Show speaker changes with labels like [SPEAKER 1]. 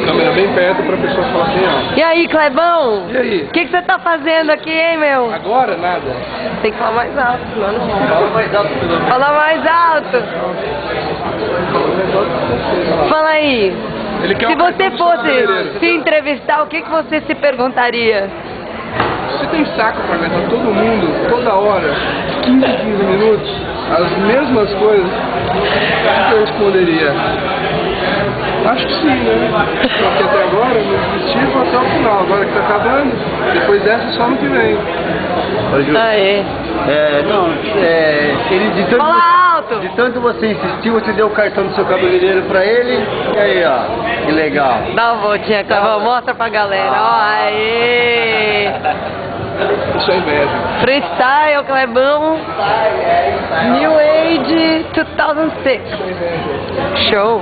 [SPEAKER 1] Câmera bem perto pra pessoa falar assim, ó.
[SPEAKER 2] E aí, Clebão?
[SPEAKER 1] E aí?
[SPEAKER 2] O que você tá fazendo aqui, hein, meu?
[SPEAKER 1] Agora, nada.
[SPEAKER 2] Tem que falar mais alto, senão não.
[SPEAKER 1] Fala mais alto, pelo menos.
[SPEAKER 2] Fala mais alto. Fala aí.
[SPEAKER 1] Ele quer
[SPEAKER 2] Se
[SPEAKER 1] o cartão
[SPEAKER 2] você
[SPEAKER 1] do seu
[SPEAKER 2] fosse
[SPEAKER 1] cabeleireiro.
[SPEAKER 2] se entrevistar, o que você se perguntaria?
[SPEAKER 1] Você tem saco pra aguentar todo mundo, toda hora, 15 minutos, as mesmas coisas? O que eu responderia? Acho que sim, né? Porque até agora eu me desisti vou até o final. Agora que tá acabando, depois dessa só no que vem.
[SPEAKER 2] Aê.
[SPEAKER 3] Ele
[SPEAKER 2] Fala alto.
[SPEAKER 3] de tanto você insistir, você deu o cartão do seu cabeleireiro pra ele. E aí, ó, que legal.
[SPEAKER 2] Dá uma voltinha, Clebão. Mostra pra galera. Ó, aê.
[SPEAKER 1] Isso é inveja.
[SPEAKER 2] Freestyle, Clebão. New Age 2006. Show.